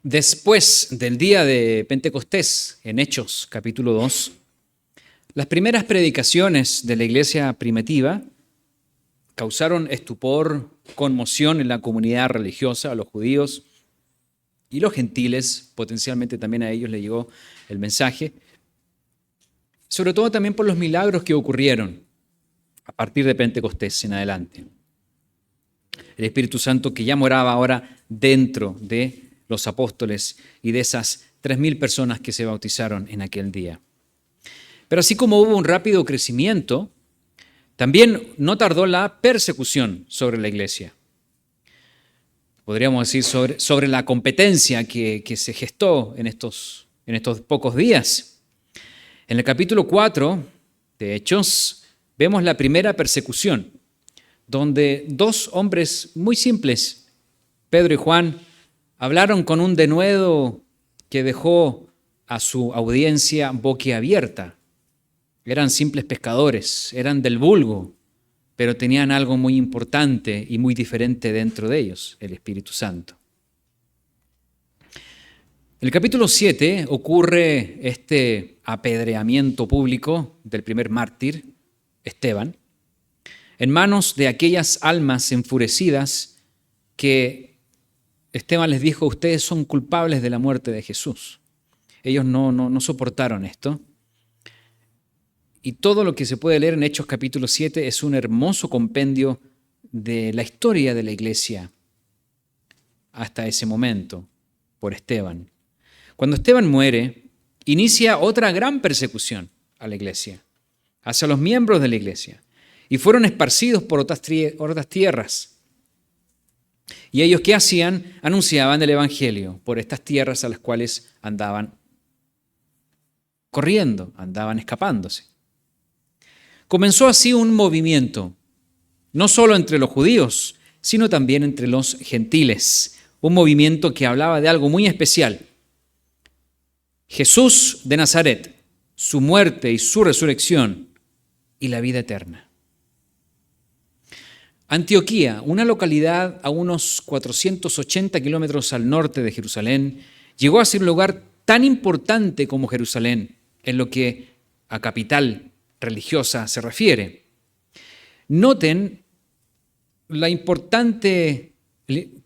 Después del día de Pentecostés, en Hechos capítulo 2, las primeras predicaciones de la iglesia primitiva causaron estupor, conmoción en la comunidad religiosa, a los judíos y los gentiles, potencialmente también a ellos les llegó el mensaje, sobre todo también por los milagros que ocurrieron a partir de Pentecostés en adelante. El Espíritu Santo que ya moraba ahora dentro de los apóstoles y de esas 3.000 personas que se bautizaron en aquel día. Pero así como hubo un rápido crecimiento, también no tardó la persecución sobre la iglesia. Podríamos decir sobre la competencia que se gestó en estos pocos días. En el capítulo 4 de Hechos vemos la primera persecución, donde dos hombres muy simples, Pedro y Juan, hablaron con un denuedo que dejó a su audiencia boquiabierta. Eran simples pescadores, eran del vulgo, pero tenían algo muy importante y muy diferente dentro de ellos, el Espíritu Santo. En el capítulo 7 ocurre este apedreamiento público del primer mártir, Esteban, en manos de aquellas almas enfurecidas que Esteban les dijo: ustedes son culpables de la muerte de Jesús. Ellos no soportaron esto. Y todo lo que se puede leer en Hechos capítulo 7 es un hermoso compendio de la historia de la iglesia hasta ese momento, por Esteban. Cuando Esteban muere, inicia otra gran persecución a la iglesia, hacia los miembros de la iglesia, y fueron esparcidos por otras tierras. Y ellos, ¿qué hacían? Anunciaban el evangelio por estas tierras a las cuales andaban corriendo, andaban escapándose. Comenzó así un movimiento, no solo entre los judíos, sino también entre los gentiles. Un movimiento que hablaba de algo muy especial. Jesús de Nazaret, su muerte y su resurrección y la vida eterna. Antioquía, una localidad a unos 480 kilómetros al norte de Jerusalén, llegó a ser un lugar tan importante como Jerusalén en lo que a capital religiosa se refiere. Noten qué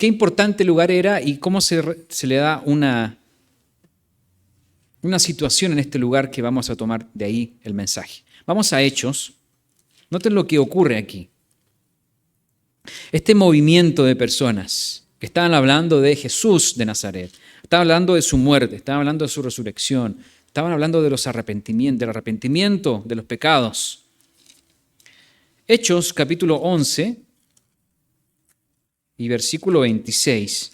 importante lugar era y cómo se le da una situación en este lugar que vamos a tomar de ahí el mensaje. Vamos a Hechos. Noten lo que ocurre aquí. Este movimiento de personas que estaban hablando de Jesús de Nazaret, estaban hablando de su muerte, estaban hablando de su resurrección, estaban hablando de del arrepentimiento de los pecados. Hechos capítulo 11 y versículo 26.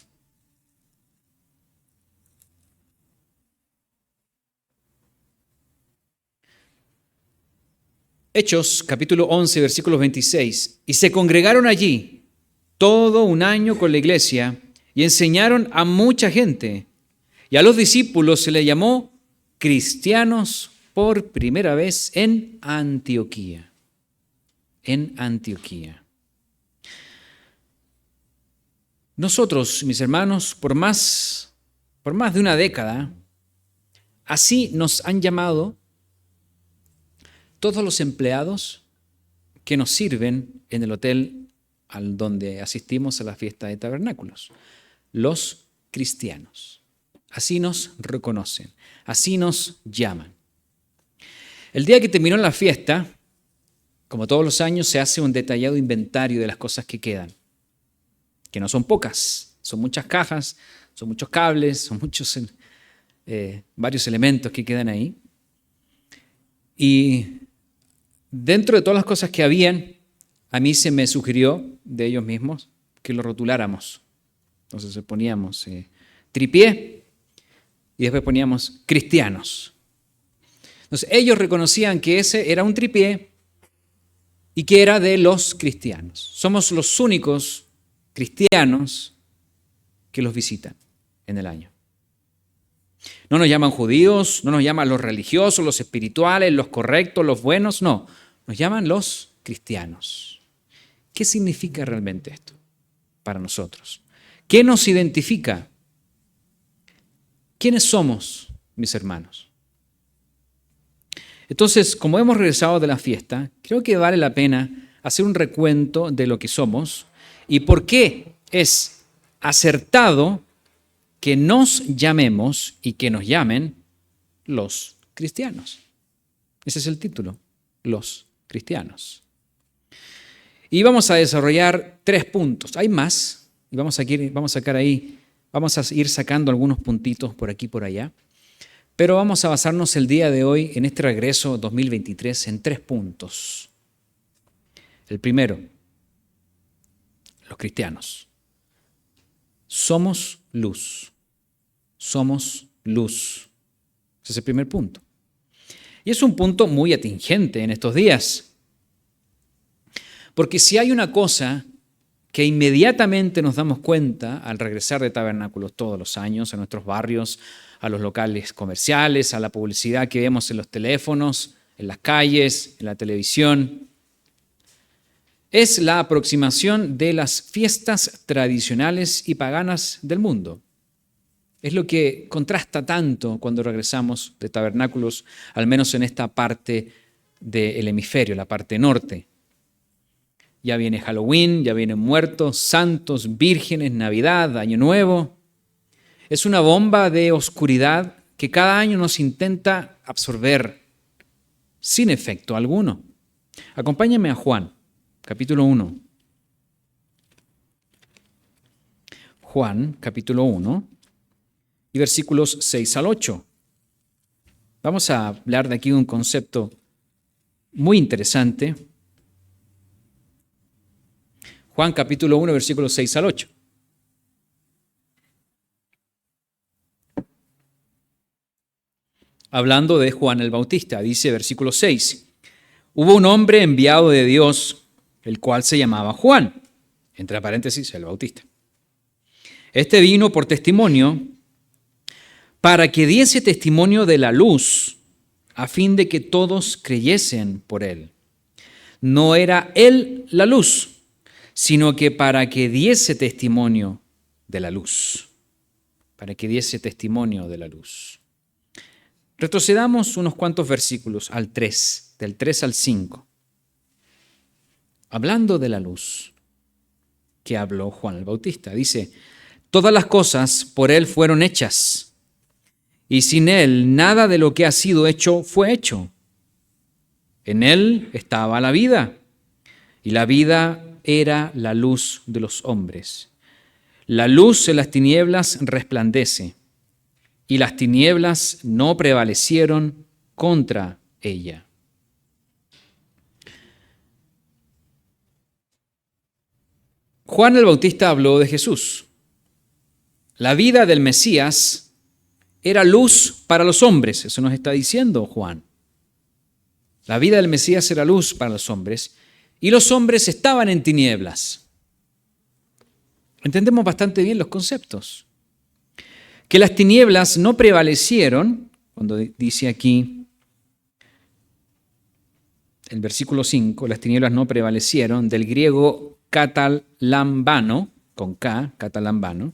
Hechos capítulo 11, versículos 26. Y se congregaron allí todo un año con la iglesia y enseñaron a mucha gente. Y a los discípulos se les llamó cristianos por primera vez en Antioquía. En Antioquía. Nosotros, mis hermanos, por más de una década, así nos han llamado todos los empleados que nos sirven en el hotel al donde asistimos a la fiesta de tabernáculos. Los cristianos. Así nos reconocen, así nos llaman. El día que terminó la fiesta, como todos los años, se hace un detallado inventario de las cosas que quedan, que no son pocas, son muchas cajas, son muchos cables, son varios elementos que quedan ahí. Y dentro de todas las cosas que habían, a mí se me sugirió de ellos mismos que lo rotuláramos. Entonces poníamos tripié y después poníamos cristianos. Entonces ellos reconocían que ese era un tripié y que era de los cristianos. Somos los únicos cristianos que los visitan en el año. No nos llaman judíos, no nos llaman los religiosos, los espirituales, los correctos, los buenos, no. Nos llaman los cristianos. ¿Qué significa realmente esto para nosotros? ¿Qué nos identifica? ¿quiénes somos, mis hermanos? Entonces, como hemos regresado de la fiesta, creo que vale la pena hacer un recuento de lo que somos y por qué es acertado que nos llamemos y que nos llamen los cristianos. Ese es el título, los cristianos. Y vamos a desarrollar 3 puntos. Hay más, y vamos a ir sacando algunos puntitos por aquí y por allá. Pero vamos a basarnos el día de hoy, en este regreso 2023, en 3 puntos. El primero, los cristianos. Somos luz. Somos luz. Ese es el primer punto. Y es un punto muy atingente en estos días. Porque si hay una cosa que inmediatamente nos damos cuenta al regresar de tabernáculos todos los años, a nuestros barrios, a los locales comerciales, a la publicidad que vemos en los teléfonos, en las calles, en la televisión, es la aproximación de las fiestas tradicionales y paganas del mundo. Es lo que contrasta tanto cuando regresamos de tabernáculos, al menos en esta parte del hemisferio, la parte norte. Ya viene Halloween, ya vienen muertos, santos, vírgenes, Navidad, Año Nuevo. Es una bomba de oscuridad que cada año nos intenta absorber sin efecto alguno. Acompáñenme a Juan, capítulo 1. Juan, capítulo 1, y versículos 6 al 8. Vamos a hablar de aquí de un concepto muy interesante. Juan, capítulo 1, versículos 6 al 8. Hablando de Juan el Bautista, dice versículo 6, hubo un hombre enviado de Dios, el cual se llamaba Juan, entre paréntesis, el Bautista. Este vino por testimonio, para que diese testimonio de la luz, a fin de que todos creyesen por él. No era él la luz, sino que para que diese testimonio de la luz. Para que diese testimonio de la luz. Retrocedamos unos cuantos versículos al 3, del 3 al 5. Hablando de la luz que habló Juan el Bautista, dice, todas las cosas por él fueron hechas, y sin él nada de lo que ha sido hecho fue hecho. En él estaba la vida, y la vida era la luz de los hombres. La luz en las tinieblas resplandece, y las tinieblas no prevalecieron contra ella. Juan el Bautista habló de Jesús. La vida del Mesías era luz para los hombres, eso nos está diciendo Juan. La vida del Mesías era luz para los hombres, y los hombres estaban en tinieblas. Entendemos bastante bien los conceptos. Que las tinieblas no prevalecieron, cuando dice aquí, el versículo 5, las tinieblas no prevalecieron, del griego katalambano, con K, katalambano,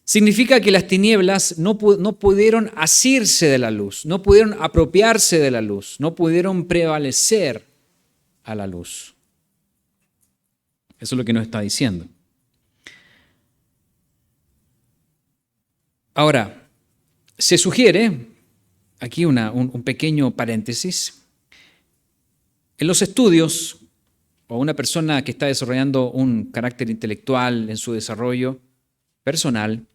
significa que las tinieblas no pudieron asirse de la luz, no pudieron apropiarse de la luz, no pudieron prevalecer a la luz. Eso es lo que nos está diciendo. Ahora, se sugiere, aquí un pequeño paréntesis, en los estudios, o una persona que está desarrollando un carácter intelectual en su desarrollo personal,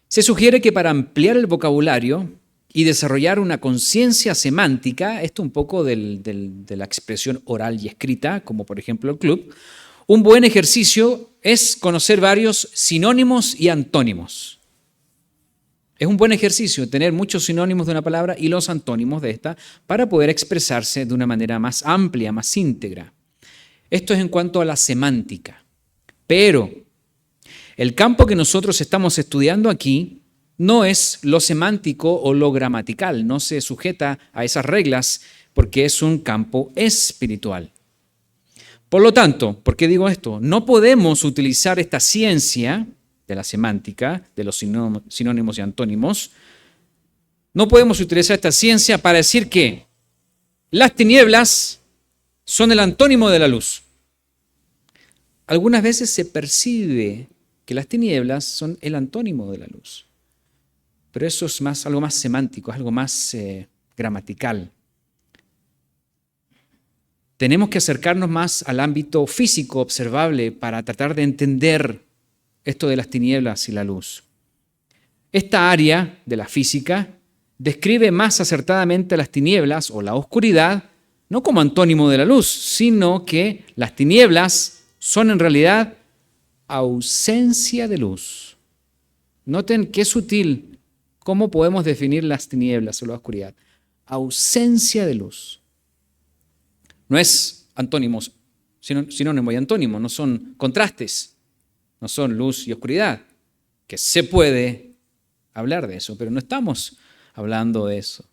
se sugiere que para ampliar el vocabulario y desarrollar una conciencia semántica, esto un poco de la expresión oral y escrita, como por ejemplo el club, un buen ejercicio es conocer varios sinónimos y antónimos. Es un buen ejercicio tener muchos sinónimos de una palabra y los antónimos de esta para poder expresarse de una manera más amplia, más íntegra. Esto es en cuanto a la semántica. Pero el campo que nosotros estamos estudiando aquí no es lo semántico o lo gramatical, no se sujeta a esas reglas porque es un campo espiritual. Por lo tanto, ¿por qué digo esto? No podemos utilizar esta ciencia de la semántica, de los sinónimos y antónimos, No podemos utilizar esta ciencia para decir que las tinieblas son el antónimo de la luz. Algunas veces se percibe que las tinieblas son el antónimo de la luz. Pero eso es algo más semántico, es algo más gramatical. Tenemos que acercarnos más al ámbito físico observable para tratar de entender esto de las tinieblas y la luz. Esta área de la física describe más acertadamente las tinieblas o la oscuridad, no como antónimo de la luz, sino que las tinieblas son en realidad ausencia de luz. Noten qué sutil cómo podemos definir las tinieblas o la oscuridad. Ausencia de luz. No es antónimos, sinónimo y antónimo, no son contrastes, no son luz y oscuridad, que se puede hablar de eso, pero no estamos hablando de eso.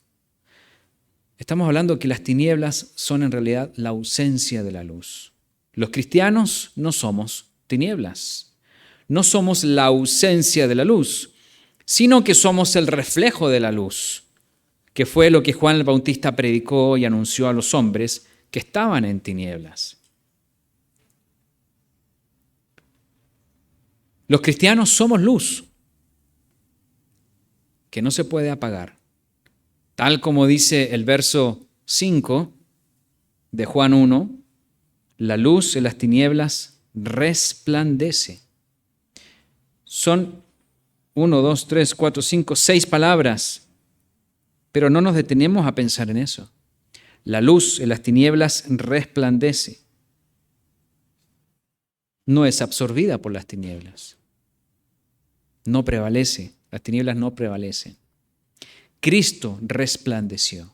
Estamos hablando que las tinieblas son en realidad la ausencia de la luz. Los cristianos no somos tinieblas, no somos la ausencia de la luz, sino que somos el reflejo de la luz, que fue lo que Juan el Bautista predicó y anunció a los hombres que estaban en tinieblas. Los cristianos somos luz, que no se puede apagar. Tal como dice el verso 5 de Juan 1, la luz en las tinieblas resplandece. Son 1, 2, 3, 4, 5, 6 palabras, pero no nos detenemos a pensar en eso. La luz en las tinieblas resplandece. No es absorbida por las tinieblas. No prevalece. Las tinieblas no prevalecen. Cristo resplandeció.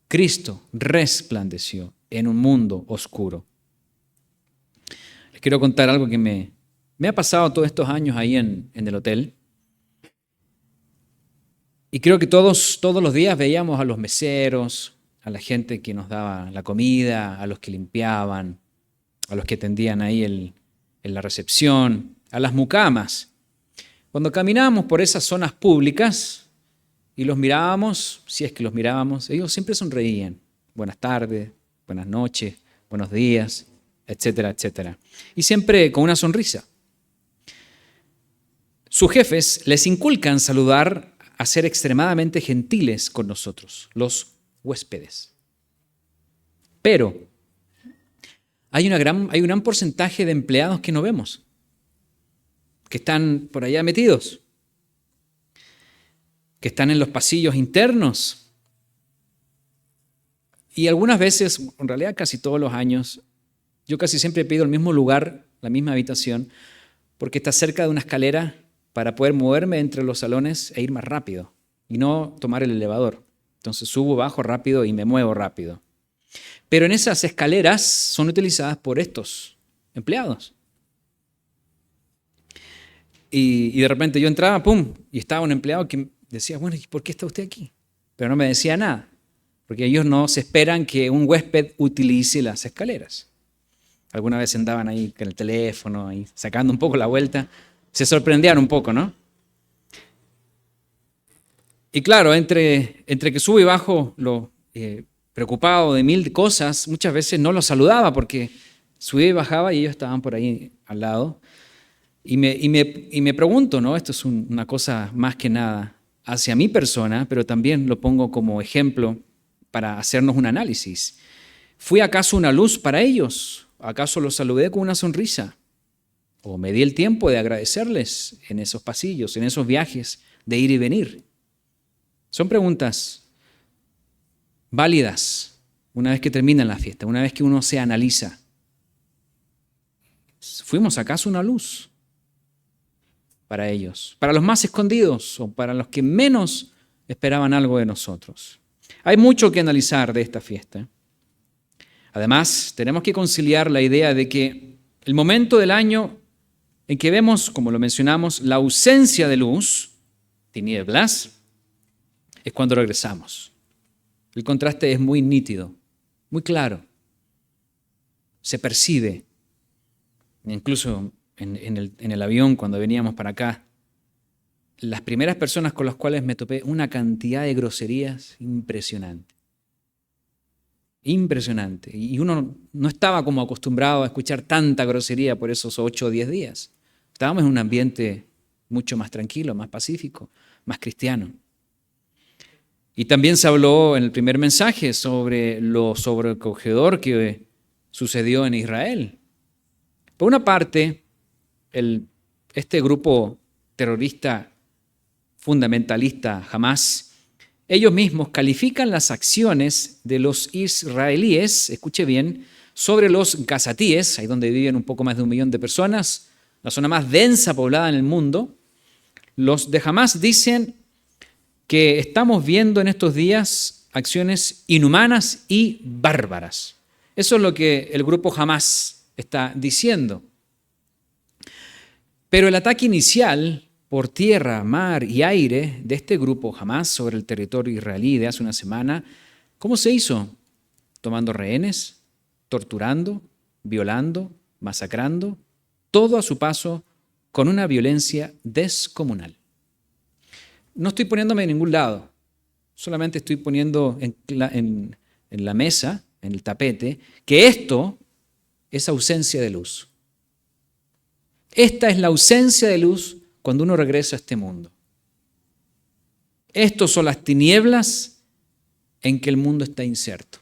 Cristo resplandeció en un mundo oscuro. Les quiero contar algo que me ha pasado todos estos años ahí en el hotel. Y creo que todos los días veíamos a los meseros, a la gente que nos daba la comida, a los que limpiaban, a los que atendían ahí en la recepción, a las mucamas. Cuando caminábamos por esas zonas públicas y los mirábamos, si es que los mirábamos, ellos siempre sonreían. Buenas tardes, buenas noches, buenos días, etcétera, etcétera. Y siempre con una sonrisa. Sus jefes les inculcan saludar, a ser extremadamente gentiles con nosotros, los huéspedes. Pero hay un gran porcentaje de empleados que no vemos, que están por allá metidos, que están en los pasillos internos. Y algunas veces, en realidad casi todos los años, yo casi siempre pido el mismo lugar, la misma habitación, porque está cerca de una escalera para poder moverme entre los salones e ir más rápido y no tomar el elevador. Entonces subo, bajo rápido y me muevo rápido. Pero en esas escaleras son utilizadas por estos empleados. Y de repente yo entraba, ¡pum!, y estaba un empleado que decía, bueno, ¿y por qué está usted aquí? Pero no me decía nada, porque ellos no se esperan que un huésped utilice las escaleras. Alguna vez andaban ahí con el teléfono, ahí, sacando un poco la vuelta. Se sorprendían un poco, ¿no? Y claro, entre que subo y bajo, preocupado de mil cosas, muchas veces no los saludaba porque subía y bajaba y ellos estaban por ahí al lado. Y me pregunto, ¿no? Esto es una cosa más que nada hacia mi persona, pero también lo pongo como ejemplo para hacernos un análisis. ¿Fui acaso una luz para ellos? ¿Acaso los saludé con una sonrisa? ¿O me di el tiempo de agradecerles en esos pasillos, en esos viajes de ir y venir? Son preguntas válidas una vez que termina la fiesta, una vez que uno se analiza. ¿Fuimos acaso una luz para ellos? Para los más escondidos o para los que menos esperaban algo de nosotros. Hay mucho que analizar de esta fiesta. Además, tenemos que conciliar la idea de que el momento del año en que vemos, como lo mencionamos, la ausencia de luz, tinieblas, es cuando regresamos. El contraste es muy nítido, muy claro. Se percibe, incluso en el avión cuando veníamos para acá. las primeras personas con las cuales me topé, una cantidad de groserías impresionante. Impresionante. Y uno no estaba como acostumbrado a escuchar tanta grosería por esos 8 o 10 días. Estábamos en un ambiente mucho más tranquilo, más pacífico, más cristiano. Y también se habló en el primer mensaje sobre lo sobrecogedor que sucedió en Israel. Por una parte, este grupo terrorista fundamentalista Hamás, ellos mismos califican las acciones de los israelíes, escuche bien, sobre los gazatíes, ahí donde viven un poco más de 1 millón de personas, la zona más densa poblada en el mundo. Los de Hamás dicen que estamos viendo en estos días acciones inhumanas y bárbaras. Eso es lo que el grupo Hamás está diciendo. Pero el ataque inicial por tierra, mar y aire de este grupo Hamás sobre el territorio israelí de hace una semana, ¿cómo se hizo? Tomando rehenes, torturando, violando, masacrando, todo a su paso con una violencia descomunal. No estoy poniéndome en ningún lado, solamente estoy poniendo en la mesa, en el tapete, que esto es ausencia de luz. Esta es la ausencia de luz cuando uno regresa a este mundo. Estos son las tinieblas en que el mundo está inserto.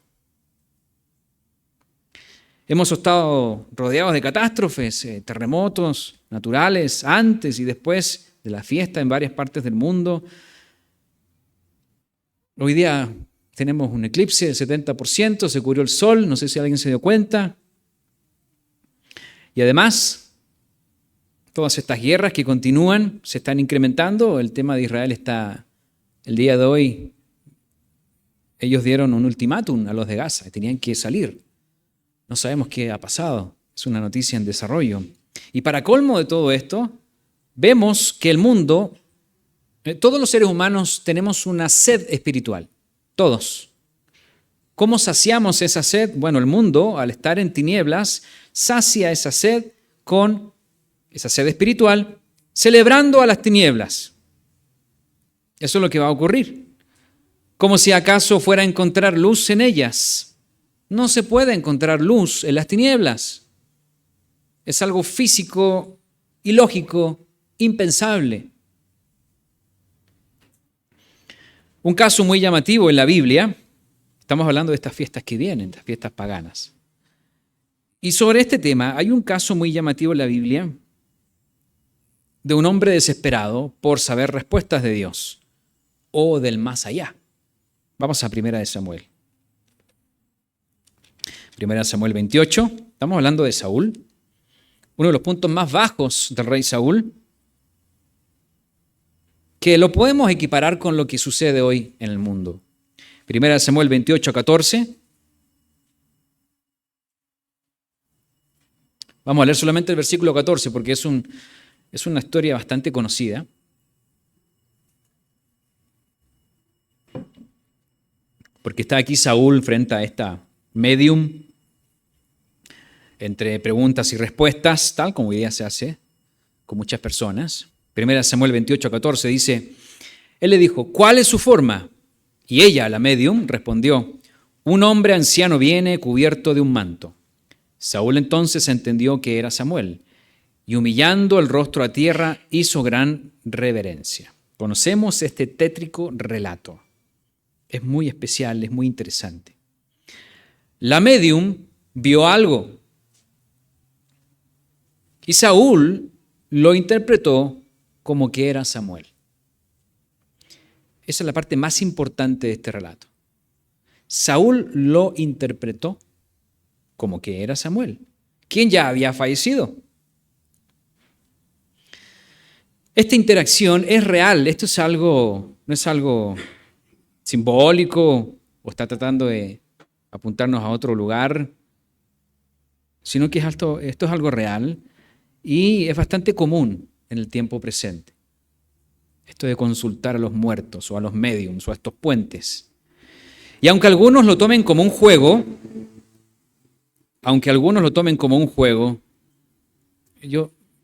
Hemos estado rodeados de catástrofes, terremotos naturales, antes y después de la fiesta en varias partes del mundo. Hoy día tenemos un eclipse del 70%, se cubrió el sol, no sé si alguien se dio cuenta. Y además, todas estas guerras que continúan se están incrementando. El tema de Israel está, el día de hoy, ellos dieron un ultimátum a los de Gaza, tenían que salir. No sabemos qué ha pasado, es una noticia en desarrollo. Y para colmo de todo esto, vemos que el mundo, todos los seres humanos tenemos una sed espiritual, todos. ¿Cómo saciamos esa sed? Bueno, el mundo, al estar en tinieblas, sacia esa sed con esa sed espiritual, celebrando a las tinieblas. Eso es lo que va a ocurrir. Como si acaso fuera a encontrar luz en ellas. No se puede encontrar luz en las tinieblas. Es algo físico, ilógico, impensable. Un caso muy llamativo en la Biblia, estamos hablando de estas fiestas que vienen, estas fiestas paganas. Y sobre este tema hay un caso muy llamativo en la Biblia de un hombre desesperado por saber respuestas de Dios o del más allá. Vamos a 1 Samuel. 1 Samuel 28, estamos hablando de Saúl, uno de los puntos más bajos del rey Saúl, que lo podemos equiparar con lo que sucede hoy en el mundo. 1 Samuel 28, 14. Vamos a leer solamente el versículo 14 porque es una historia bastante conocida. Porque está aquí Saúl frente a esta medium, entre preguntas y respuestas, tal como hoy día se hace con muchas personas. 1 Samuel 28, 14 dice, él le dijo, ¿cuál es su forma? Y ella, la medium, respondió, un hombre anciano viene cubierto de un manto. Saúl entonces entendió que era Samuel, y humillando el rostro a tierra, hizo gran reverencia. Conocemos este tétrico relato. Es muy especial, es muy interesante. La medium vio algo y Saúl lo interpretó como que era Samuel. Esa es la parte más importante de este relato. Saúl lo interpretó como que era Samuel, quien ya había fallecido. Esta interacción es real, esto es algo, no es algo simbólico o está tratando de apuntarnos a otro lugar, sino que esto es algo real y es bastante común en el tiempo presente. Esto de consultar a los muertos o a los médiums o a estos puentes. Y aunque algunos lo tomen como un juego,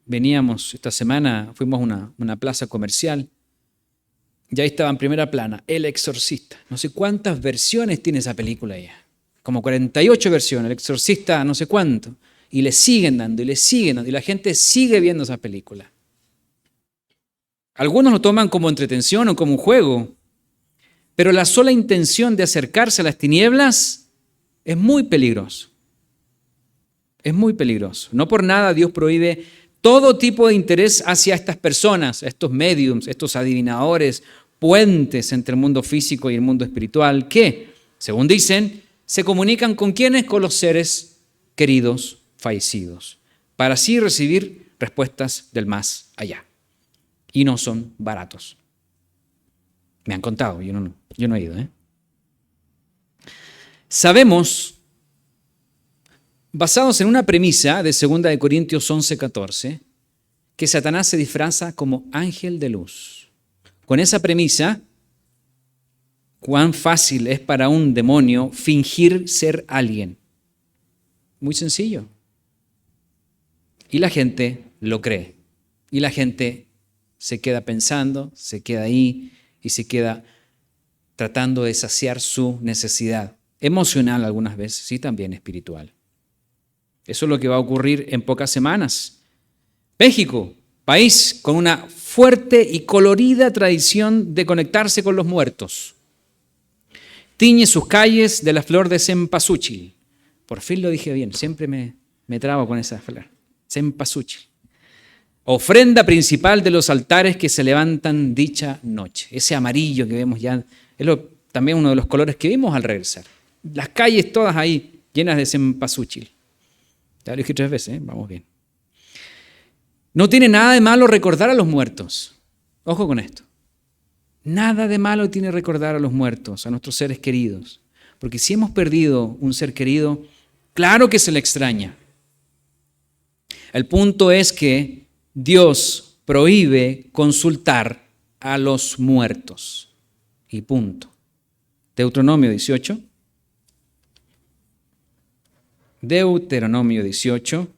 veníamos esta semana, fuimos a una plaza comercial Y ahí estaba en primera plana, El Exorcista. No sé cuántas versiones tiene esa película ya. Como 48 versiones, El Exorcista no sé cuánto. Y le siguen dando, y le siguen dando, y la gente sigue viendo esa película. Algunos lo toman como entretención o como un juego, pero la sola intención de acercarse a las tinieblas es muy peligroso. Es muy peligroso. No por nada Dios prohíbe todo tipo de interés hacia estas personas, estos médiums, estos adivinadores, puentes entre el mundo físico y el mundo espiritual, que, según dicen, se comunican con quienes, con los seres queridos fallecidos, para así recibir respuestas del más allá. Y no son baratos. Me han contado, yo no he ido. Sabemos, basados en una premisa de 2 Corintios 11:14, que Satanás se disfraza como ángel de luz. Con esa premisa, cuán fácil es para un demonio fingir ser alguien. Muy sencillo. Y la gente lo cree. Y la gente se queda pensando, se queda ahí y se queda tratando de saciar su necesidad emocional algunas veces y también espiritual. Eso es lo que va a ocurrir en pocas semanas. México, país con una fuerte y colorida tradición de conectarse con los muertos. Tiñe sus calles de la flor de cempasúchil. Por fin lo dije bien, siempre me trabo con esa flor. Cempasúchil. Ofrenda principal de los altares que se levantan dicha noche. Ese amarillo que vemos ya es también uno de los colores que vimos al regresar. Las calles todas ahí llenas de cempasúchil. Ya lo dije 3 veces, vamos bien. No tiene nada de malo recordar a los muertos. Ojo con esto. Nada de malo tiene recordar a los muertos, a nuestros seres queridos. Porque si hemos perdido un ser querido, claro que se le extraña. El punto es que Dios prohíbe consultar a los muertos. Y punto. Deuteronomio 18. Deuteronomio 18.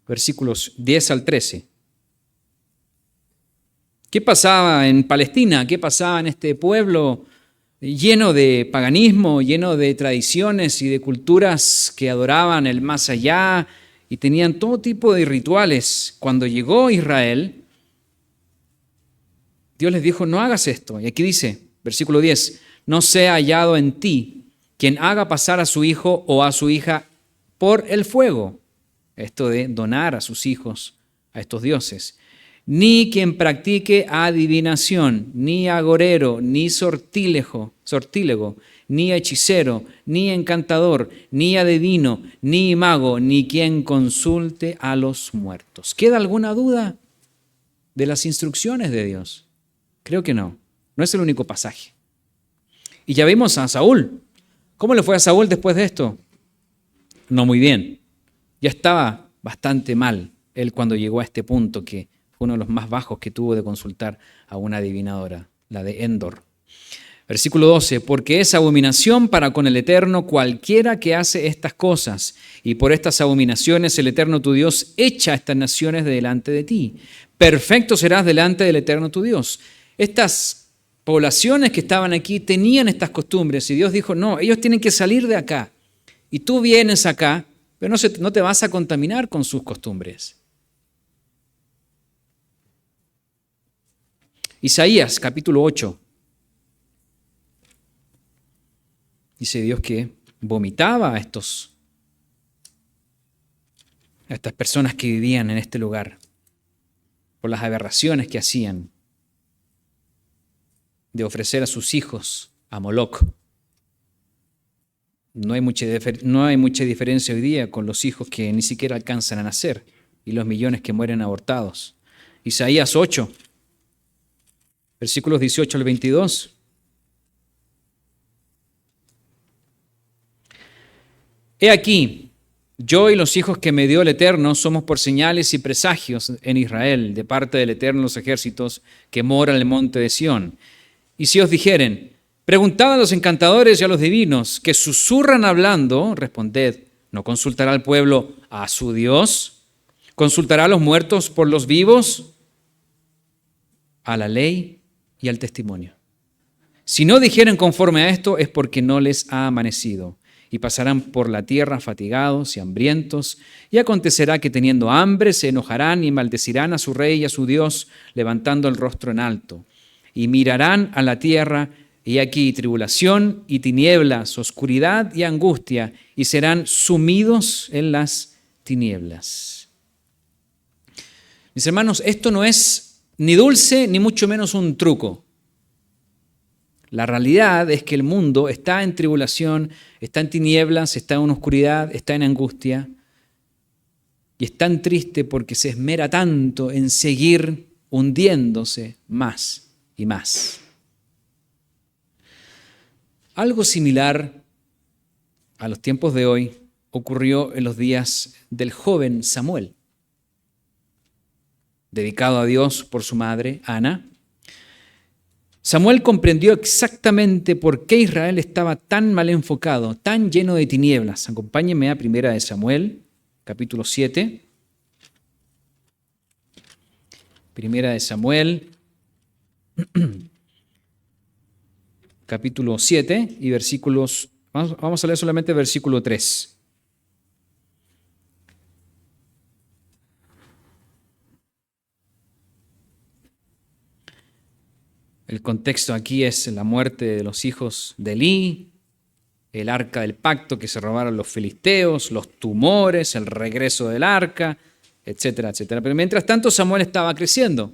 Versículos 10 al 13. ¿Qué pasaba en Palestina? ¿Qué pasaba en este pueblo lleno de paganismo, lleno de tradiciones y de culturas que adoraban el más allá y tenían todo tipo de rituales? Cuando llegó Israel, Dios les dijo, no hagas esto. Y aquí dice, versículo 10, no sea hallado en ti quien haga pasar a su hijo o a su hija por el fuego. Esto de donar a sus hijos a estos dioses. Ni quien practique adivinación, ni agorero, ni sortílego, ni hechicero, ni encantador, ni adivino, ni mago, ni quien consulte a los muertos. ¿Queda alguna duda de las instrucciones de Dios? Creo que no. No es el único pasaje. Y ya vimos a Saúl. ¿Cómo le fue a Saúl después de esto? No muy bien. Ya estaba bastante mal él cuando llegó a este punto que fue uno de los más bajos que tuvo de consultar a una adivinadora, la de Endor. Versículo 12, porque es abominación para con el Eterno cualquiera que hace estas cosas, y por estas abominaciones el Eterno tu Dios echa a estas naciones de delante de ti. Perfecto serás delante del Eterno tu Dios. Estas poblaciones que estaban aquí tenían estas costumbres, y Dios dijo, no, ellos tienen que salir de acá, y tú vienes acá, pero no te vas a contaminar con sus costumbres. Isaías, capítulo 8. Dice Dios que vomitaba a estas personas que vivían en este lugar por las aberraciones que hacían de ofrecer a sus hijos a Moloc. No hay mucha diferencia hoy día con los hijos que ni siquiera alcanzan a nacer y los millones que mueren abortados. Isaías 8. Versículos 18 al 22. He aquí, yo y los hijos que me dio el Eterno somos por señales y presagios en Israel, de parte del Eterno los ejércitos que mora en el monte de Sión. Y si os dijeren, preguntad a los encantadores y a los divinos que susurran hablando, responded, ¿no consultará el pueblo a su Dios? ¿Consultará a los muertos por los vivos? a la ley y al testimonio. Si no dijeren conforme a esto, es porque no les ha amanecido, y pasarán por la tierra fatigados y hambrientos, y acontecerá que teniendo hambre se enojarán y maldecirán a su rey y a su Dios, levantando el rostro en alto, y mirarán a la tierra, y aquí tribulación y tinieblas, oscuridad y angustia, y serán sumidos en las tinieblas. Mis hermanos, esto no es ni dulce ni mucho menos un truco. La realidad es que el mundo está en tribulación, está en tinieblas, está en oscuridad, está en angustia, y es tan triste porque se esmera tanto en seguir hundiéndose más y más. Algo similar a los tiempos de hoy ocurrió en los días del joven Samuel, dedicado a Dios por su madre, Ana. Samuel comprendió exactamente por qué Israel estaba tan mal enfocado, tan lleno de tinieblas. Acompáñenme a 1 Samuel, capítulo 7. 1 Samuel, capítulo 7 y versículos, vamos a leer solamente el versículo 3. El contexto aquí es la muerte de los hijos de Elí, el arca del pacto que se robaron los filisteos, los tumores, el regreso del arca, etcétera, etcétera. Pero mientras tanto Samuel estaba creciendo.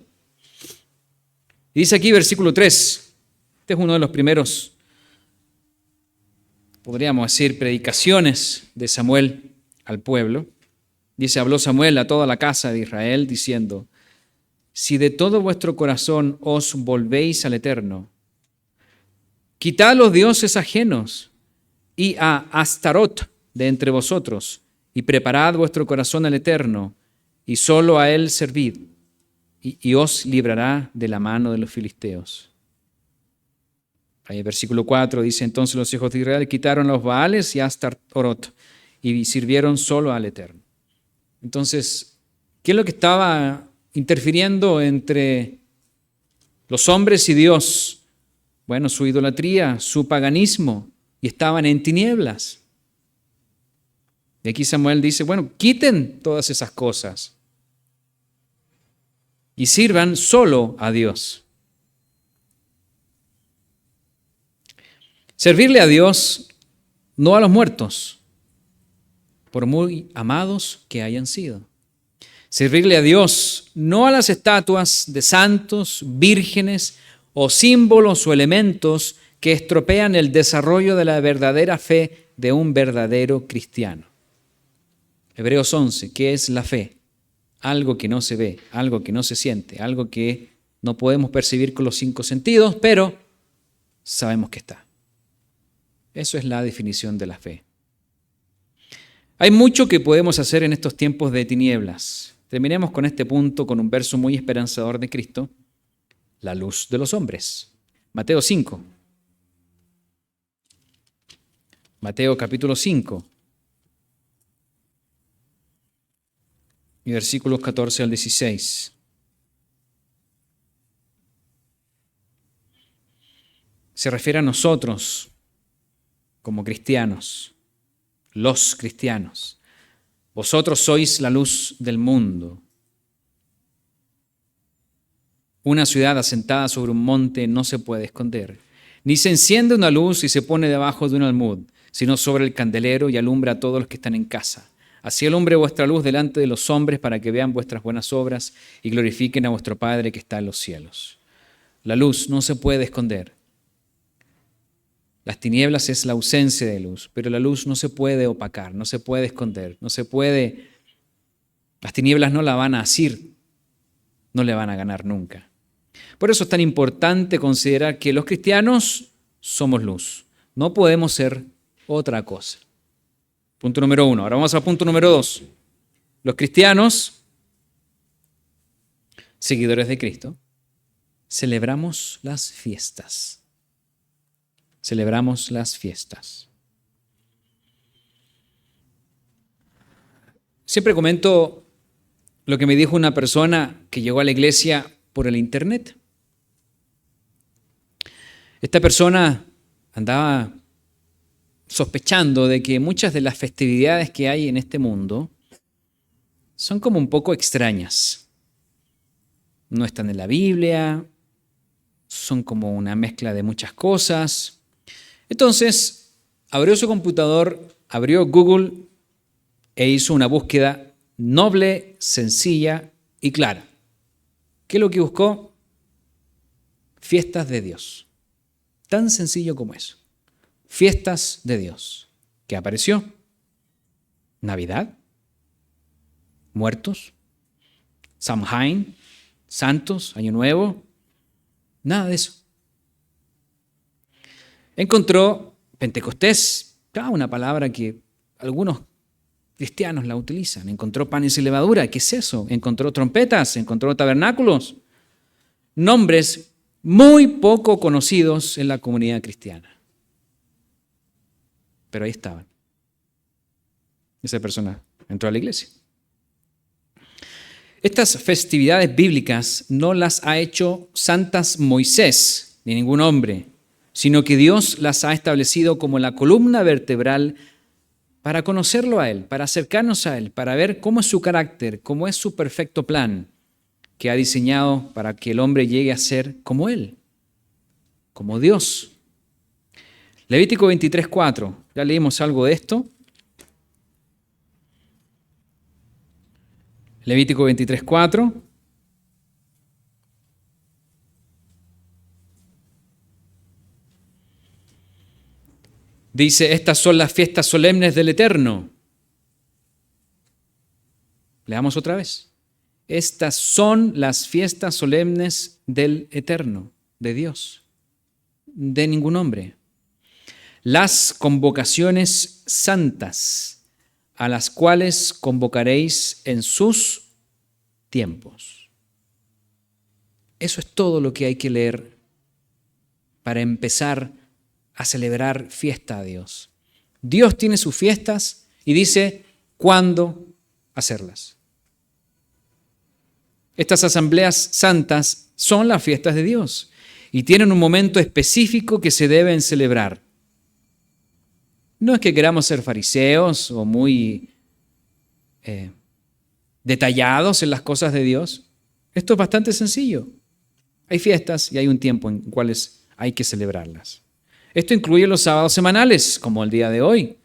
Y dice aquí versículo 3, este es uno de los primeros, podríamos decir, predicaciones de Samuel al pueblo. Dice, habló Samuel a toda la casa de Israel diciendo, si de todo vuestro corazón os volvéis al Eterno, quitad los dioses ajenos y a Astarot de entre vosotros, y preparad vuestro corazón al Eterno, y solo a Él servid, y os librará de la mano de los filisteos. Ahí el versículo 4 dice, entonces los hijos de Israel quitaron los Baales y Astarot, y sirvieron solo al Eterno. Entonces, ¿qué es lo que estaba interfiriendo entre los hombres y Dios? Bueno, su idolatría, su paganismo, y estaban en tinieblas. Y aquí Samuel dice, bueno, quiten todas esas cosas y sirvan solo a Dios. Servirle a Dios, no a los muertos, por muy amados que hayan sido. Servirle a Dios, no a las estatuas de santos, vírgenes o símbolos o elementos que estropean el desarrollo de la verdadera fe de un verdadero cristiano. Hebreos 11, ¿qué es la fe? Algo que no se ve, algo que no se siente, algo que no podemos percibir con los 5 sentidos, pero sabemos que está. Eso es la definición de la fe. Hay mucho que podemos hacer en estos tiempos de tinieblas. Terminemos con este punto con un verso muy esperanzador de Cristo, la luz de los hombres. Mateo 5. Mateo capítulo 5. Y versículos 14 al 16. Se refiere a nosotros como cristianos, los cristianos. Vosotros sois la luz del mundo. Una ciudad asentada sobre un monte no se puede esconder, ni se enciende una luz y se pone debajo de un almud, sino sobre el candelero y alumbra a todos los que están en casa. Así alumbre vuestra luz delante de los hombres para que vean vuestras buenas obras y glorifiquen a vuestro Padre que está en los cielos. La luz no se puede esconder. Las tinieblas es la ausencia de luz, pero la luz no se puede opacar, no se puede esconder, no se puede. Las tinieblas no la van a asir, no le van a ganar nunca. Por eso es tan importante considerar que los cristianos somos luz. No podemos ser otra cosa. Punto número 1. Ahora vamos al punto número 2. Los cristianos, seguidores de Cristo, celebramos las fiestas. Celebramos las fiestas. Siempre comento lo que me dijo una persona que llegó a la iglesia por el internet. Esta persona andaba sospechando de que muchas de las festividades que hay en este mundo son como un poco extrañas. No están en la Biblia, son como una mezcla de muchas cosas. Entonces, abrió su computador, abrió Google e hizo una búsqueda noble, sencilla y clara. ¿Qué es lo que buscó? Fiestas de Dios. Tan sencillo como eso. Fiestas de Dios. ¿Qué apareció? Navidad, muertos, Samhain, santos, Año Nuevo, nada de eso. Encontró Pentecostés, una palabra que algunos cristianos la utilizan. Encontró panes y levadura, ¿qué es eso? Encontró trompetas, encontró tabernáculos, nombres muy poco conocidos en la comunidad cristiana. Pero ahí estaban. Esa persona entró a la iglesia. Estas festividades bíblicas no las ha hecho santas Moisés ni ningún hombre, sino que Dios las ha establecido como la columna vertebral para conocerlo a Él, para acercarnos a Él, para ver cómo es su carácter, cómo es su perfecto plan que ha diseñado para que el hombre llegue a ser como Él, como Dios. Levítico 23:4, ya leímos algo de esto. Levítico 23:4. Dice, estas son las fiestas solemnes del Eterno. Leamos otra vez. Estas son las fiestas solemnes del Eterno, de Dios, de ningún hombre. Las convocaciones santas, a las cuales convocaréis en sus tiempos. Eso es todo lo que hay que leer para empezar a celebrar fiesta a Dios. Dios tiene sus fiestas y dice cuándo hacerlas. Estas asambleas santas son las fiestas de Dios y tienen un momento específico que se deben celebrar. No es que queramos ser fariseos o muy detallados en las cosas de Dios. Esto es bastante sencillo. Hay fiestas y hay un tiempo en cuales hay que celebrarlas. Esto incluye los sábados semanales, como el día de hoy.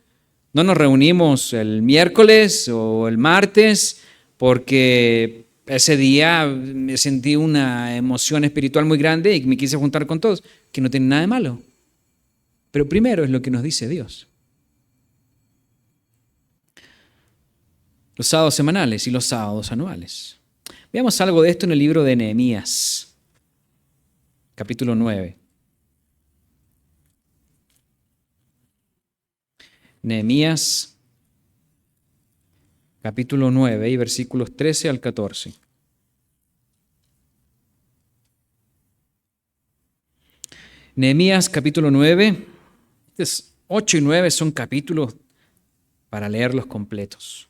No nos reunimos el miércoles o el martes porque ese día me sentí una emoción espiritual muy grande y me quise juntar con todos, que no tiene nada de malo. Pero primero es lo que nos dice Dios. Los sábados semanales y los sábados anuales. Veamos algo de esto en el libro de Nehemías, capítulo 9. Nehemías, capítulo 9 y versículos 13 al 14. Nehemías, capítulo 9. 8 y 9 son capítulos para leerlos completos.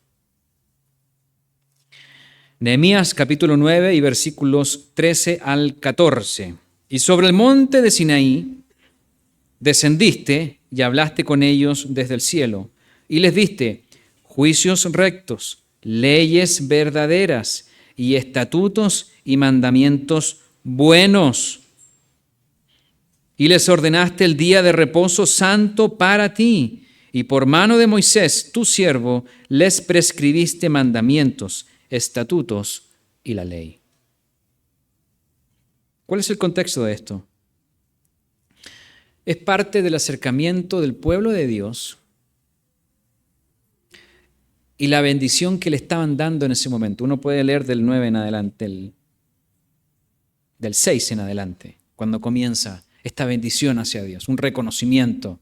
Nehemías, capítulo 9 y versículos 13 al 14. Y sobre el monte de Sinaí descendiste y hablaste con ellos desde el cielo, y les diste juicios rectos, leyes verdaderas, y estatutos y mandamientos buenos. Y les ordenaste el día de reposo santo para ti, y por mano de Moisés, tu siervo, les prescribiste mandamientos, estatutos y la ley. ¿Cuál es el contexto de esto? Es parte del acercamiento del pueblo de Dios y la bendición que le estaban dando en ese momento. Uno puede leer del 9 en adelante, del 6 en adelante, cuando comienza esta bendición hacia Dios, un reconocimiento.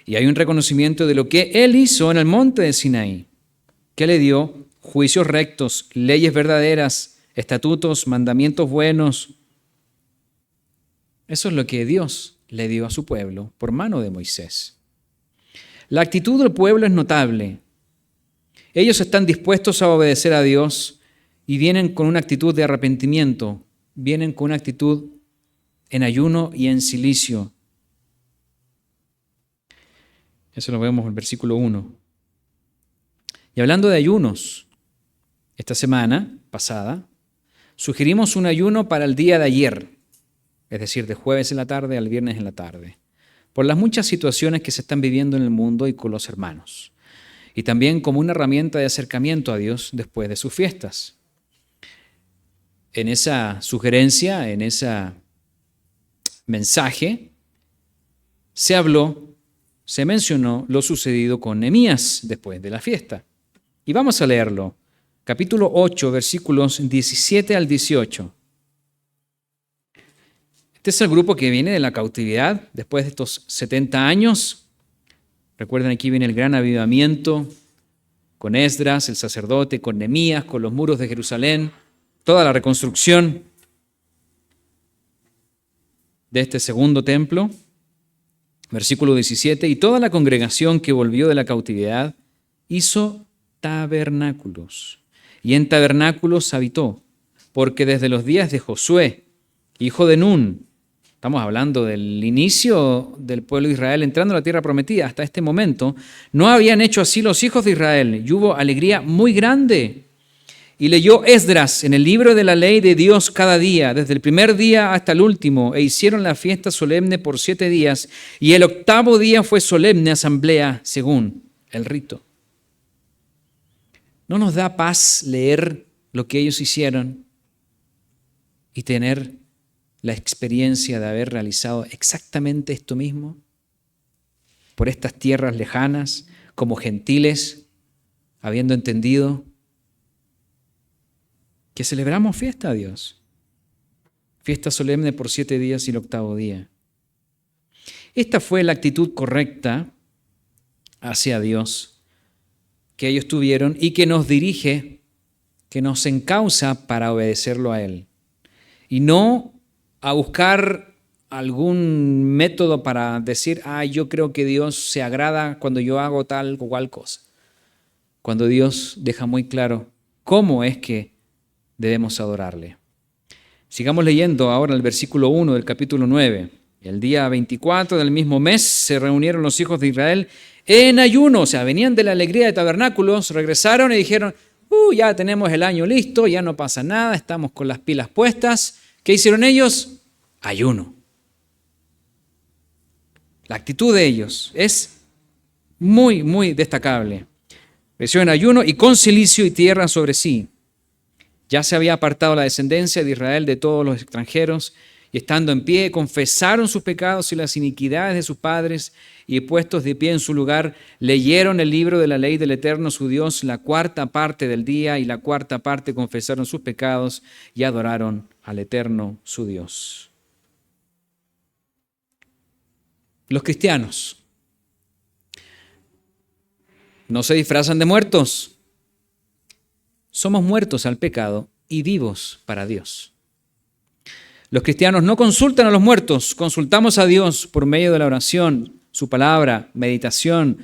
Y hay un reconocimiento de lo que Él hizo en el monte de Sinaí, que le dio juicios rectos, leyes verdaderas, estatutos, mandamientos buenos. Eso es lo que Dios le dio a su pueblo por mano de Moisés. La actitud del pueblo es notable. Ellos están dispuestos a obedecer a Dios y vienen con una actitud de arrepentimiento, vienen con una actitud en ayuno y en cilicio, Eso lo vemos en el versículo 1. Y hablando de ayunos, esta semana pasada, sugerimos un ayuno para el día de ayer, es decir, de jueves en la tarde al viernes en la tarde, por las muchas situaciones que se están viviendo en el mundo y con los hermanos, y también como una herramienta de acercamiento a Dios después de sus fiestas. En esa sugerencia, en ese mensaje, se mencionó lo sucedido con Nehemías después de la fiesta. Y vamos a leerlo. Capítulo 8, versículos 17 al 18. Este es el grupo que viene de la cautividad después de estos 70 años. Recuerden, aquí viene el gran avivamiento con Esdras, el sacerdote, con Nehemías, con los muros de Jerusalén, toda la reconstrucción de este segundo templo. Versículo 17, y toda la congregación que volvió de la cautividad hizo tabernáculos, y en tabernáculos habitó, porque desde los días de Josué, hijo de Nun, estamos hablando del inicio del pueblo de Israel entrando a la tierra prometida, hasta este momento, no habían hecho así los hijos de Israel, y hubo alegría muy grande. Y leyó Esdras en el libro de la ley de Dios cada día, desde el primer día hasta el último, e hicieron la fiesta solemne por 7 días, y el 8º día fue solemne asamblea según el rito. ¿No nos da paz leer lo que ellos hicieron y tener la experiencia de haber realizado exactamente esto mismo por estas tierras lejanas, como gentiles, habiendo entendido que celebramos fiesta a Dios? Fiesta solemne por 7 días y el 8º día. Esta fue la actitud correcta hacia Dios que ellos tuvieron y que nos dirige, que nos encausa para obedecerlo a Él. Y no a buscar algún método para decir, yo creo que Dios se agrada cuando yo hago tal o cual cosa. Cuando Dios deja muy claro cómo es que debemos adorarle. Sigamos leyendo ahora el versículo 1 del capítulo 9. El día 24 del mismo mes se reunieron los hijos de Israel en ayuno, o sea, venían de la alegría de tabernáculos, regresaron y dijeron, ya tenemos el año listo, ya no pasa nada, estamos con las pilas puestas. ¿Qué hicieron ellos? Ayuno. La actitud de ellos es muy, muy destacable. Creció en ayuno y con cilicio y tierra sobre sí. Ya se había apartado la descendencia de Israel de todos los extranjeros, y estando en pie, confesaron sus pecados y las iniquidades de sus padres, y puestos de pie en su lugar, leyeron el libro de la ley del Eterno su Dios, la 4ª parte del día, y la 4ª parte confesaron sus pecados y adoraron al Eterno su Dios. Los cristianos no se disfrazan de muertos. Somos muertos al pecado y vivos para Dios. Los cristianos no consultan a los muertos, consultamos a Dios por medio de la oración, su palabra, meditación,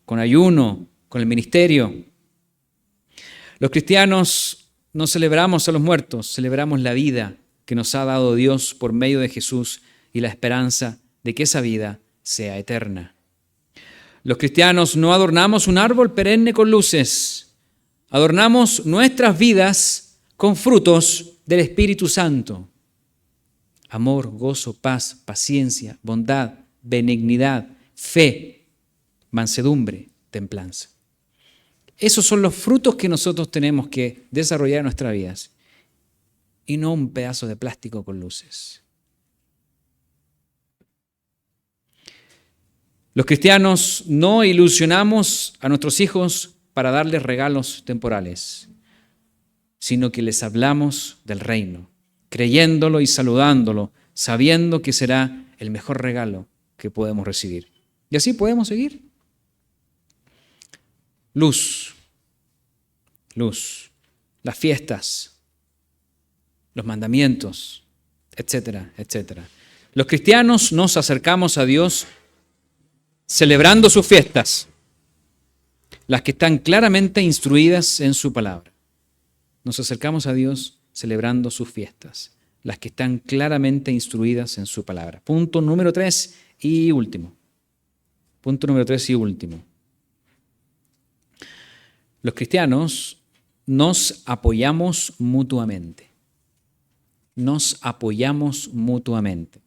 con ayuno, con el ministerio. Los cristianos no celebramos a los muertos, celebramos la vida que nos ha dado Dios por medio de Jesús y la esperanza de que esa vida sea eterna. Los cristianos no adornamos un árbol perenne con luces, adornamos nuestras vidas con frutos del Espíritu Santo. Amor, gozo, paz, paciencia, bondad, benignidad, fe, mansedumbre, templanza. Esos son los frutos que nosotros tenemos que desarrollar en nuestras vidas y no un pedazo de plástico con luces. Los cristianos no ilusionamos a nuestros hijos para darles regalos temporales, sino que les hablamos del reino, creyéndolo y saludándolo, sabiendo que será el mejor regalo que podemos recibir. Y así podemos seguir. Luz, las fiestas, los mandamientos, etcétera, etcétera. Los cristianos nos acercamos a Dios celebrando sus fiestas, las que están claramente instruidas en su palabra. Nos acercamos a Dios celebrando sus fiestas, las que están claramente instruidas en su palabra. Punto número 3 y último. Punto número 3 y último. Los cristianos nos apoyamos mutuamente. Nos apoyamos mutuamente.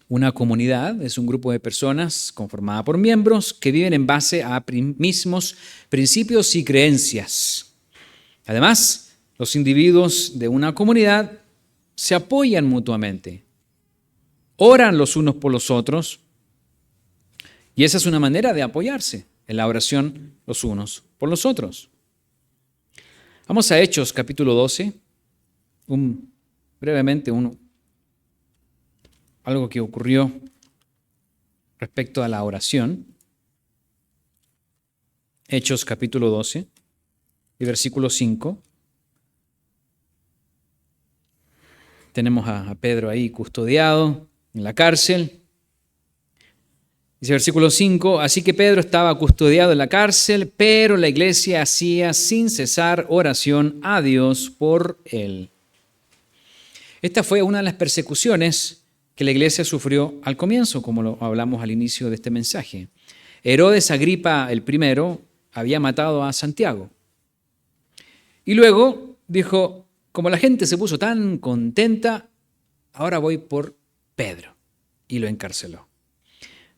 Una comunidad es un grupo de personas conformada por miembros que viven en base a mismos principios y creencias. Además, los individuos de una comunidad se apoyan mutuamente, oran los unos por los otros, y esa es una manera de apoyarse en la oración los unos por los otros. Vamos a Hechos capítulo 12, brevemente algo que ocurrió respecto a la oración. Hechos capítulo 12 y versículo 5. Tenemos a Pedro ahí custodiado en la cárcel. Dice versículo 5, así que Pedro estaba custodiado en la cárcel, pero la iglesia hacía sin cesar oración a Dios por él. Esta fue una de las persecuciones que la iglesia sufrió al comienzo, como lo hablamos al inicio de este mensaje. Herodes Agripa el primero había matado a Santiago. Y luego dijo, como la gente se puso tan contenta, ahora voy por Pedro. Y lo encarceló.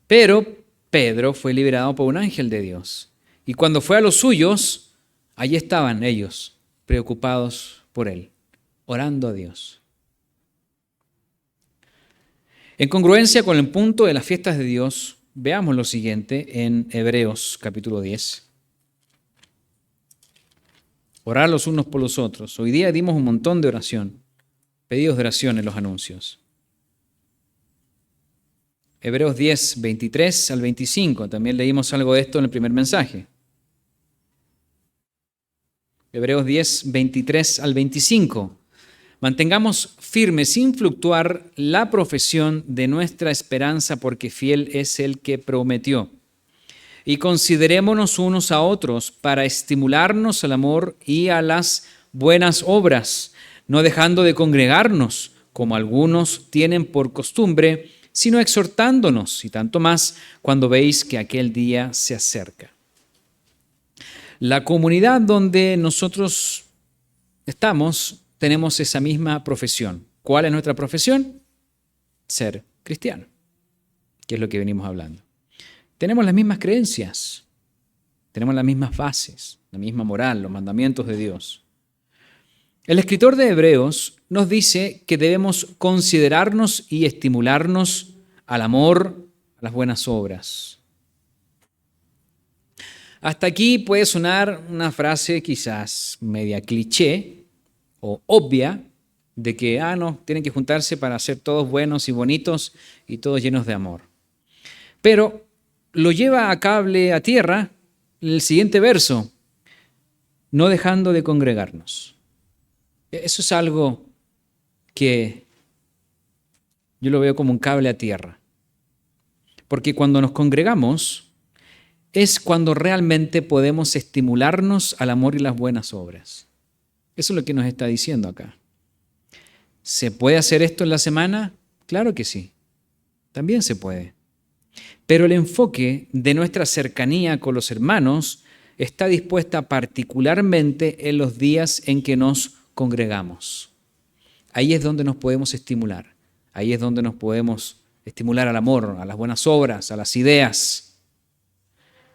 Pero Pedro fue liberado por un ángel de Dios. Y cuando fue a los suyos, allí estaban ellos, preocupados por él, orando a Dios. En congruencia con el punto de las fiestas de Dios, veamos lo siguiente en Hebreos capítulo 10. Orar los unos por los otros. Hoy día dimos un montón de oración, pedidos de oración en los anuncios. Hebreos 10, 23 al 25. También leímos algo de esto en el primer mensaje. Hebreos 10, 23 al 25. Mantengamos firme sin fluctuar la profesión de nuestra esperanza, porque fiel es el que prometió. Y considerémonos unos a otros para estimularnos al amor y a las buenas obras, no dejando de congregarnos, como algunos tienen por costumbre, sino exhortándonos, y tanto más cuando veis que aquel día se acerca. La comunidad donde nosotros estamos, tenemos esa misma profesión. ¿Cuál es nuestra profesión? Ser cristiano, que es lo que venimos hablando. Tenemos las mismas creencias, tenemos las mismas bases, la misma moral, los mandamientos de Dios. El escritor de Hebreos nos dice que debemos considerarnos y estimularnos al amor, a las buenas obras. Hasta aquí puede sonar una frase quizás media cliché o obvia de que, no, tienen que juntarse para ser todos buenos y bonitos y todos llenos de amor. Pero lo lleva a cable a tierra el siguiente verso, no dejando de congregarnos. Eso es algo que yo lo veo como un cable a tierra. Porque cuando nos congregamos es cuando realmente podemos estimularnos al amor y las buenas obras. Eso es lo que nos está diciendo acá. ¿Se puede hacer esto en la semana? Claro que sí. También se puede. Pero el enfoque de nuestra cercanía con los hermanos está dispuesta particularmente en los días en que nos congregamos. Ahí es donde nos podemos estimular. Ahí es donde nos podemos estimular al amor, a las buenas obras, a las ideas,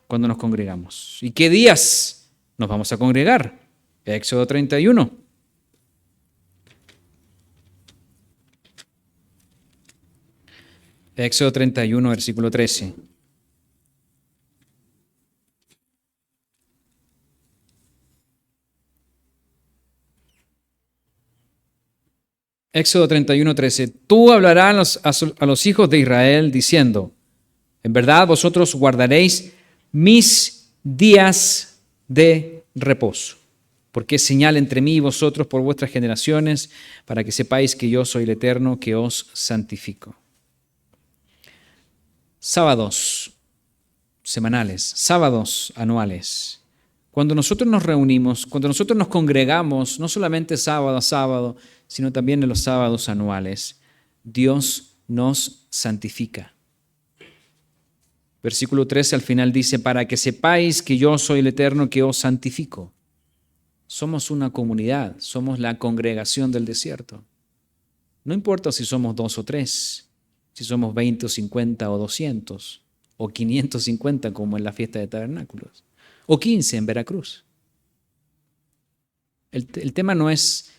cuando nos congregamos. ¿Y qué días nos vamos a congregar? Éxodo 31. Éxodo 31, versículo 13. Éxodo 31, 13. Tú hablarás a los hijos de Israel diciendo, en verdad vosotros guardaréis mis días de reposo, porque es señal entre mí y vosotros por vuestras generaciones, para que sepáis que yo soy el Eterno que os santifico. Sábados semanales, sábados anuales. Cuando nosotros nos reunimos, cuando nosotros nos congregamos, no solamente sábado a sábado, sino también en los sábados anuales, Dios nos santifica. Versículo 13 al final dice, para que sepáis que yo soy el Eterno que os santifico. Somos una comunidad, somos la congregación del desierto. No importa si somos 2 o 3, si somos 20 o 50 o 200, o 550 como en la fiesta de tabernáculos, o 15 en Veracruz. El tema no es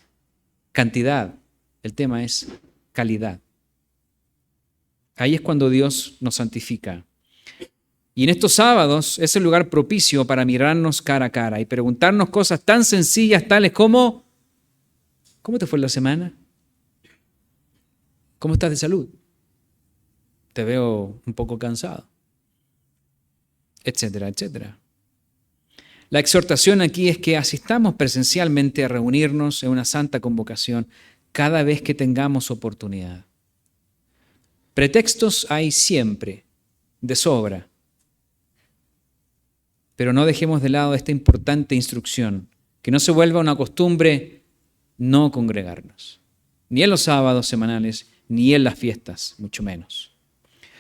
cantidad, el tema es calidad. Ahí es cuando Dios nos santifica. Y en estos sábados es el lugar propicio para mirarnos cara a cara y preguntarnos cosas tan sencillas tales como, ¿cómo te fue la semana? ¿Cómo estás de salud? Te veo un poco cansado. Etcétera, etcétera. La exhortación aquí es que asistamos presencialmente a reunirnos en una santa convocación cada vez que tengamos oportunidad. Pretextos hay siempre, de sobra. Pero no dejemos de lado esta importante instrucción, que no se vuelva una costumbre no congregarnos, ni en los sábados semanales, ni en las fiestas, mucho menos.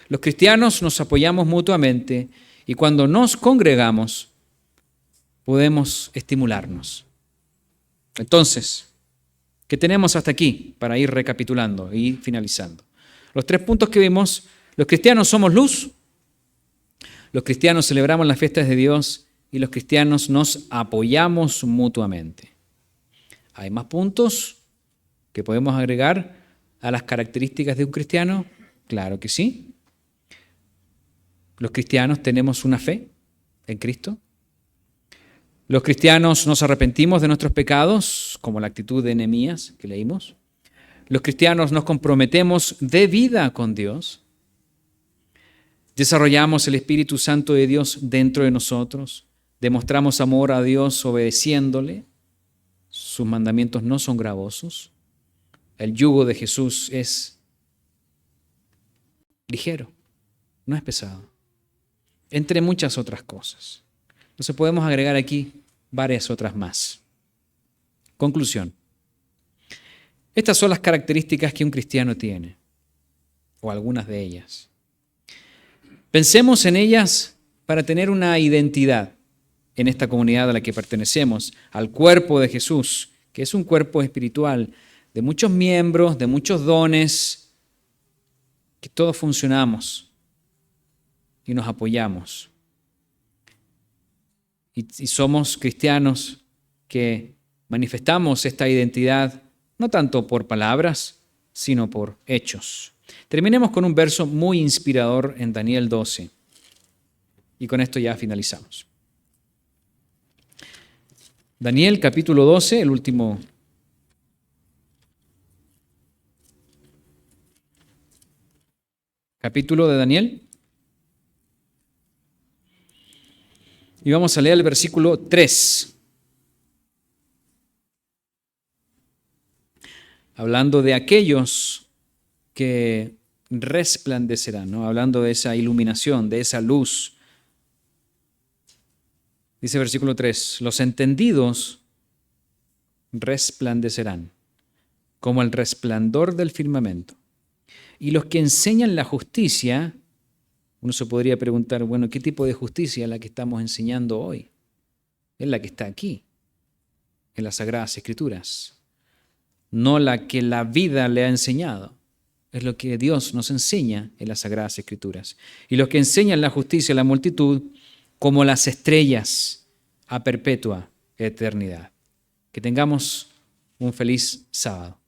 Los cristianos nos apoyamos mutuamente y cuando nos congregamos podemos estimularnos. Entonces, ¿qué tenemos hasta aquí para ir recapitulando y finalizando? Los 3 puntos que vimos: los cristianos somos luz, los cristianos celebramos las fiestas de Dios y los cristianos nos apoyamos mutuamente. ¿Hay más puntos que podemos agregar a las características de un cristiano? Claro que sí. Los cristianos tenemos una fe en Cristo. Los cristianos nos arrepentimos de nuestros pecados, como la actitud de Nehemías que leímos. Los cristianos nos comprometemos de vida con Dios. Desarrollamos el Espíritu Santo de Dios dentro de nosotros. Demostramos amor a Dios obedeciéndole. Sus mandamientos no son gravosos. El yugo de Jesús es ligero, no es pesado. Entre muchas otras cosas. Entonces podemos agregar aquí varias otras más. Conclusión. Estas son las características que un cristiano tiene, o algunas de ellas. Pensemos en ellas para tener una identidad en esta comunidad a la que pertenecemos, al cuerpo de Jesús, que es un cuerpo espiritual de muchos miembros, de muchos dones, que todos funcionamos y nos apoyamos. Y somos cristianos que manifestamos esta identidad no tanto por palabras, sino por hechos. Terminemos con un verso muy inspirador en Daniel 12. Y con esto ya finalizamos. Daniel capítulo 12, el último capítulo de Daniel. Y vamos a leer el versículo 3. Hablando de aquellos que resplandecerán, ¿no? Hablando de esa iluminación, de esa luz. Dice versículo 3, los entendidos resplandecerán como el resplandor del firmamento. Y los que enseñan la justicia, uno se podría preguntar, bueno, ¿qué tipo de justicia es la que estamos enseñando hoy? Es la que está aquí, en las Sagradas Escrituras. No la que la vida le ha enseñado. Es lo que Dios nos enseña en las Sagradas Escrituras. Y los que enseñan la justicia a la multitud, como las estrellas a perpetua eternidad. Que tengamos un feliz sábado.